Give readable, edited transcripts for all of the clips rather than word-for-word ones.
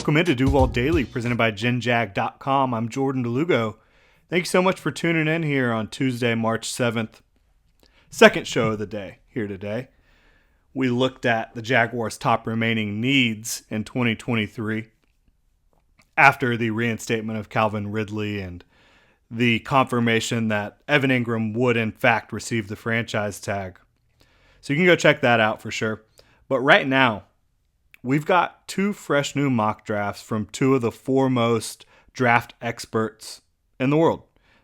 Welcome into Duval Daily, presented by GenJag.com. I'm Jordan Lugo. Thank you so much for tuning in here on Tuesday, March 7th. Second show of the day here today. We looked at the Jaguars' top remaining needs in 2023 after the reinstatement of Calvin Ridley and the confirmation that Evan Ingram would in fact receive the franchise tag. So you can go check that out for sure. But right now, we've got two fresh new mock drafts from two of the foremost draft experts in the world.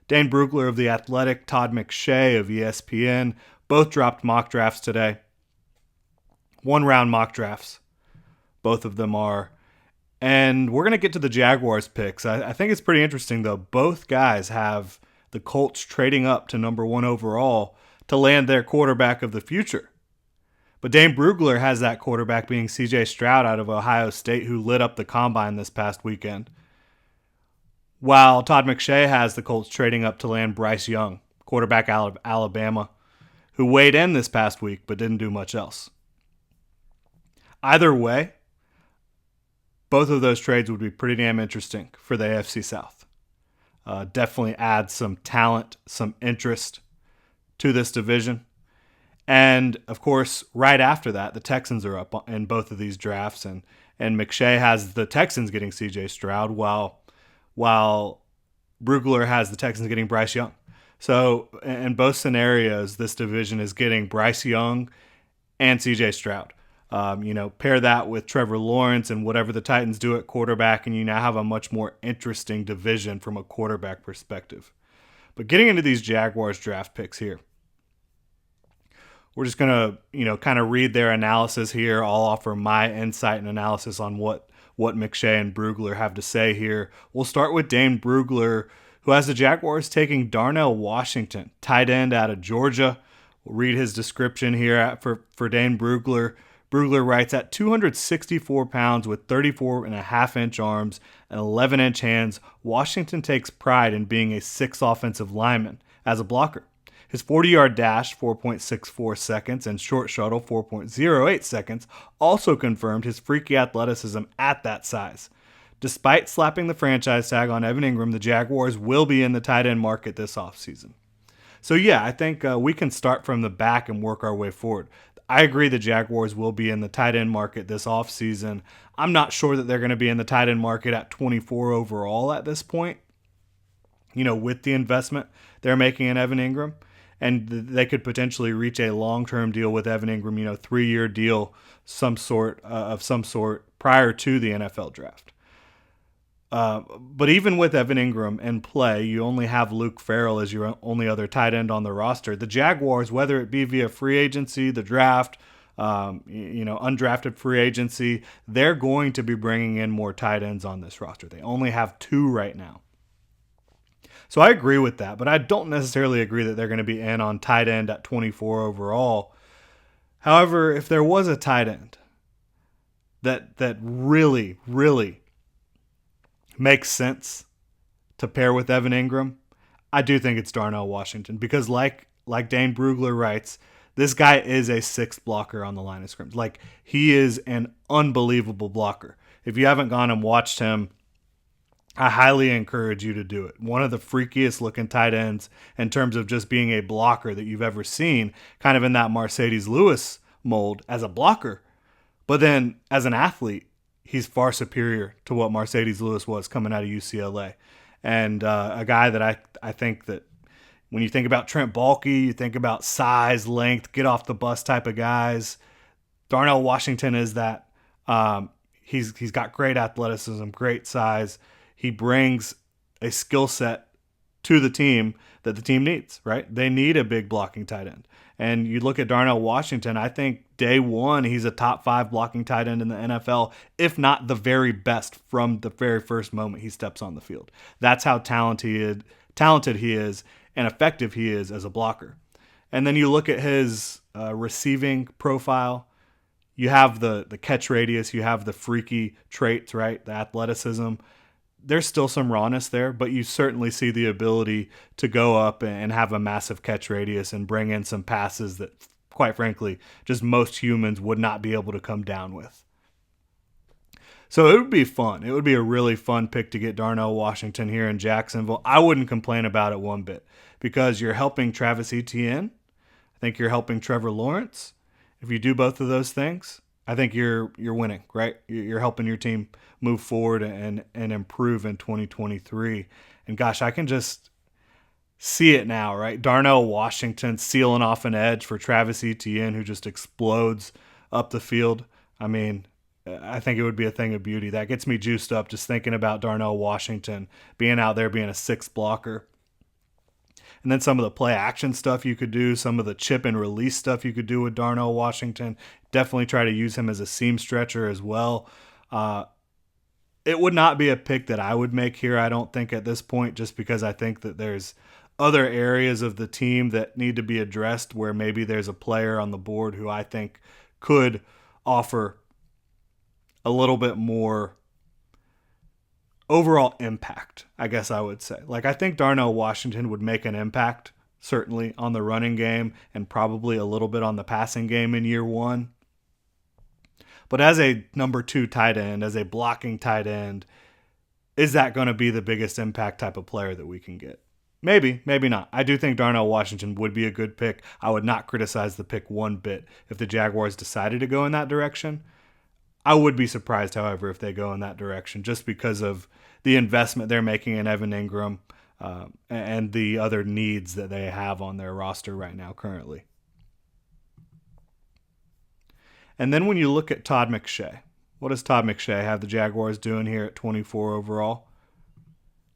Dane Brugler of The Athletic, Todd McShay of ESPN, both dropped mock drafts today. One-round mock drafts, both of them are. And we're going to get to the Jaguars picks. I think it's pretty interesting, though. Both guys have the Colts trading up to number 1 overall to land their quarterback of the future. But Dane Brugler has that quarterback being CJ Stroud out of Ohio State, who lit up the combine this past weekend. While Todd McShay has the Colts trading up to land Bryce Young, quarterback out of Alabama, who weighed in this past week but didn't do much else. Either way, both of those trades would be pretty damn interesting for the AFC South. Definitely add some talent, some interest to this division. And, of course, right after that, the Texans are up in both of these drafts, and McShay has the Texans getting C.J. Stroud, while Brugler has the Texans getting Bryce Young. So, in both scenarios, this division is getting Bryce Young and C.J. Stroud. Pair that with Trevor Lawrence and whatever the Titans do at quarterback, and you now have a much more interesting division from a quarterback perspective. But getting into these Jaguars draft picks here, we're just going to, kind of read their analysis here. I'll offer my insight and analysis on what McShay and Brugler have to say here. We'll start with Dane Brugler, who has the Jaguars taking Darnell Washington, tight end out of Georgia. We'll read his description here for Dane Brugler. Brugler writes, at 264 pounds with 34.5-inch arms and 11-inch hands, Washington takes pride in being a 6th offensive lineman as a blocker. His 40-yard dash, 4.64 seconds, and short shuttle, 4.08 seconds, also confirmed his freaky athleticism at that size. Despite slapping the franchise tag on Evan Ingram, the Jaguars will be in the tight end market this offseason. So yeah, I think we can start from the back and work our way forward. I agree the Jaguars will be in the tight end market this offseason. I'm not sure that they're going to be in the tight end market at 24 overall at this point, with the investment they're making in Evan Ingram. And they could potentially reach a long-term deal with Evan Ingram, 3-year deal some sort prior to the NFL draft. But even with Evan Ingram in play, you only have Luke Farrell as your only other tight end on the roster. The Jaguars, whether it be via free agency, the draft, undrafted free agency, they're going to be bringing in more tight ends on this roster. They only have 2 right now. So I agree with that, but I don't necessarily agree that they're going to be in on tight end at 24 overall. However, if there was a tight end that really, really makes sense to pair with Evan Ingram, I do think it's Darnell Washington, because like Dane Brugler writes, this guy is a 6th blocker on the line of scrimmage. Like, he is an unbelievable blocker. If you haven't gone and watched him, I highly encourage you to do it. One of the freakiest looking tight ends in terms of just being a blocker that you've ever seen, kind of in that Mercedes Lewis mold as a blocker. But then as an athlete, he's far superior to what Mercedes Lewis was coming out of UCLA. And a guy that I think that when you think about Trent Baalke, you think about size, length, get off the bus type of guys. Darnell Washington is that. He's got great athleticism, great size. He brings a skill set to the team that the team needs, right? They need a big blocking tight end. And you look at Darnell Washington, I think day one, he's a top 5 blocking tight end in the NFL, if not the very best from the very first moment he steps on the field. That's how talented he is and effective he is as a blocker. And then you look at his receiving profile. You have the catch radius, you have the freaky traits, right? The athleticism. There's still some rawness there, but you certainly see the ability to go up and have a massive catch radius and bring in some passes that, quite frankly, just most humans would not be able to come down with. So it would be fun. It would be a really fun pick to get Darnell Washington here in Jacksonville. I wouldn't complain about it one bit because you're helping Travis Etienne. I think you're helping Trevor Lawrence. If you do both of those things, I think you're winning, right? You're helping your team move forward and improve in 2023. And gosh, I can just see it now, right? Darnell Washington sealing off an edge for Travis Etienne, who just explodes up the field. I mean, I think it would be a thing of beauty. That gets me juiced up just thinking about Darnell Washington being out there being a sixth blocker. And then some of the play action stuff you could do, some of the chip and release stuff you could do with Darnell Washington. Definitely try to use him as a seam stretcher as well. It would not be a pick that I would make here, I don't think, at this point, just because I think that there's other areas of the team that need to be addressed where maybe there's a player on the board who I think could offer a little bit more overall impact, I guess I would say. Like, I think Darnell Washington would make an impact, certainly on the running game and probably a little bit on the passing game in year one. But as a number 2 tight end, as a blocking tight end, is that going to be the biggest impact type of player that we can get? Maybe, maybe not. I do think Darnell Washington would be a good pick. I would not criticize the pick one bit if the Jaguars decided to go in that direction. I would be surprised, however, if they go in that direction, just because of the investment they're making in Evan Ingram and the other needs that they have on their roster right now currently. And then when you look at Todd McShay, what does Todd McShay have the Jaguars doing here at 24 overall?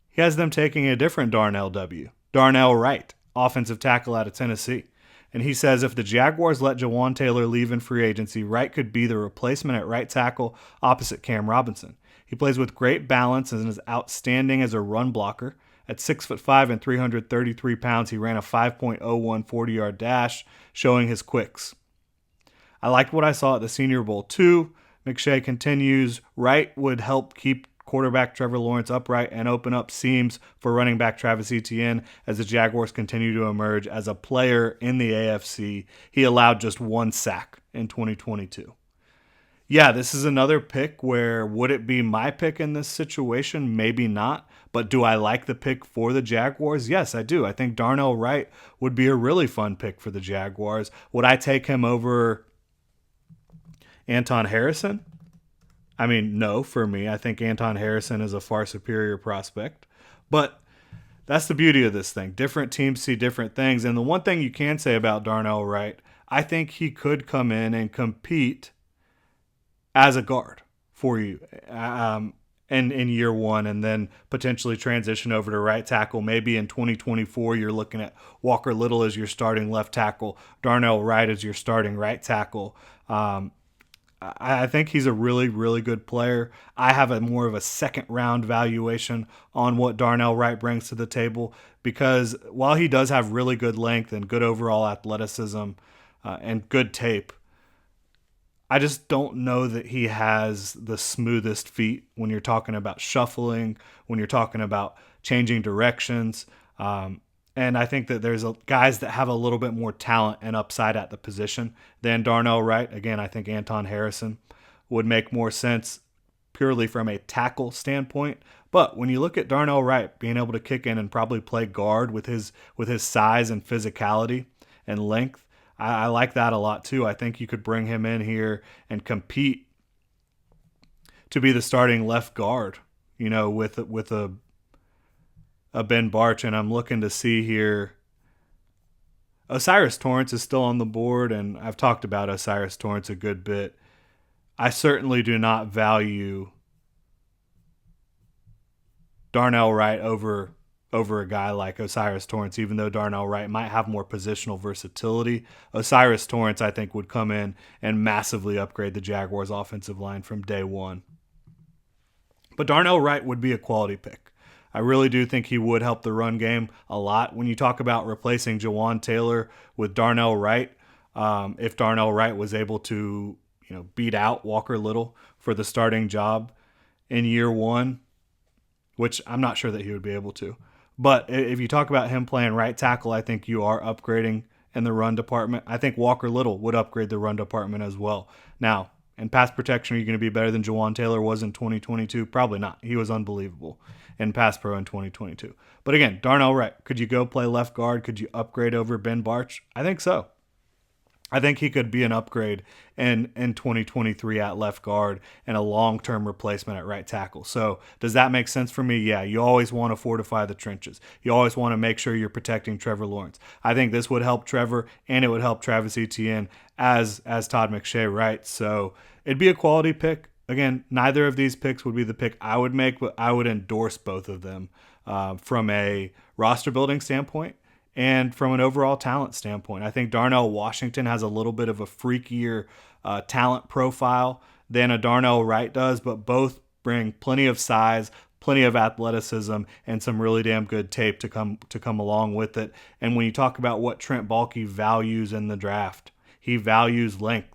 He has them taking a different Darnell Wright, offensive tackle out of Tennessee. And he says if the Jaguars let Jawan Taylor leave in free agency, Wright could be the replacement at right tackle opposite Cam Robinson. He plays with great balance and is outstanding as a run blocker. At 6'5" and 333 pounds, he ran a 5.01 40-yard dash, showing his quicks. I liked what I saw at the Senior Bowl too. McShay continues, Wright would help keep quarterback Trevor Lawrence upright and open up seams for running back Travis Etienne as the Jaguars continue to emerge as a player in the AFC. He allowed just 1 sack in 2022. Yeah, this is another pick where would it be my pick in this situation? Maybe not. But do I like the pick for the Jaguars? Yes, I do. I think Darnell Wright would be a really fun pick for the Jaguars. Would I take him over Anton Harrison? I mean, no, for me. I think Anton Harrison is a far superior prospect. But that's the beauty of this thing. Different teams see different things. And the one thing you can say about Darnell Wright, I think he could come in and compete as a guard for you in year one and then potentially transition over to right tackle. Maybe in 2024 you're looking at Walker Little as your starting left tackle, Darnell Wright as your starting right tackle. I think he's a really, really good player. I have more of a second round valuation on what Darnell Wright brings to the table because while he does have really good length and good overall athleticism and good tape, I just don't know that he has the smoothest feet when you're talking about shuffling, when you're talking about changing directions. And I think that there's guys that have a little bit more talent and upside at the position than Darnell Wright. Again, I think Anton Harrison would make more sense purely from a tackle standpoint. But when you look at Darnell Wright being able to kick in and probably play guard with his size and physicality and length, I like that a lot too. I think you could bring him in here and compete to be the starting left guard, with a Ben Barch, and I'm looking to see here. O'Cyrus Torrence is still on the board, and I've talked about O'Cyrus Torrence a good bit. I certainly do not value Darnell Wright over a guy like O'Cyrus Torrence, even though Darnell Wright might have more positional versatility. O'Cyrus Torrence, I think, would come in and massively upgrade the Jaguars' offensive line from day one. But Darnell Wright would be a quality pick. I really do think he would help the run game a lot. When you talk about replacing Jawan Taylor with Darnell Wright, if Darnell Wright was able to, beat out Walker Little for the starting job in year one, which I'm not sure that he would be able to. But if you talk about him playing right tackle, I think you are upgrading in the run department. I think Walker Little would upgrade the run department as well. Now, And pass protection, are you going to be better than Jawan Taylor was in 2022? Probably not. He was unbelievable in pass pro in 2022. But again, Darnell Wright, could you go play left guard? Could you upgrade over Ben Barch? I think so. I think he could be an upgrade in 2023 at left guard and a long-term replacement at right tackle. So does that make sense for me? Yeah, you always want to fortify the trenches. You always want to make sure you're protecting Trevor Lawrence. I think this would help Trevor and it would help Travis Etienne as Todd McShay writes. So it'd be a quality pick. Again, neither of these picks would be the pick I would make, but I would endorse both of them from a roster building standpoint. And from an overall talent standpoint, I think Darnell Washington has a little bit of a freakier talent profile than a Darnell Wright does, but both bring plenty of size, plenty of athleticism, and some really damn good tape to come along with it. And when you talk about what Trent Baalke values in the draft, he values length.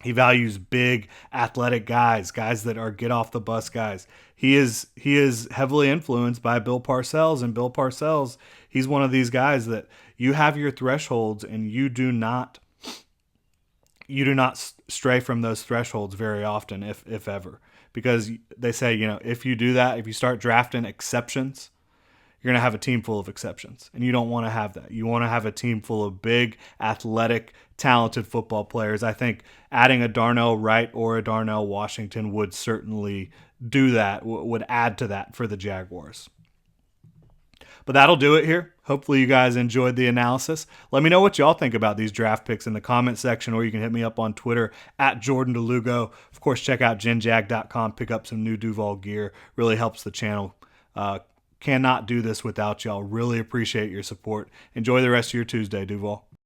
He values big, athletic guys that are get off the bus guys. He is heavily influenced by Bill Parcells, and Bill Parcells, he's one of these guys that you have your thresholds, and you do not stray from those thresholds very often, if ever, because they say, if you do that, if you start drafting exceptions, you're going to have a team full of exceptions, and you don't want to have that. You want to have a team full of big, athletic, talented football players. I think adding a Darnell Wright or a Darnell Washington would certainly do that, would add to that for the Jaguars. But that'll do it here. Hopefully you guys enjoyed the analysis. Let me know what y'all think about these draft picks in the comment section, or you can hit me up on Twitter at Jordan DeLugo. Of course, check out GenJag.com. Pick up some new Duval gear. Really helps the channel. Cannot do this without y'all. Really appreciate your support. Enjoy the rest of your Tuesday, Duval.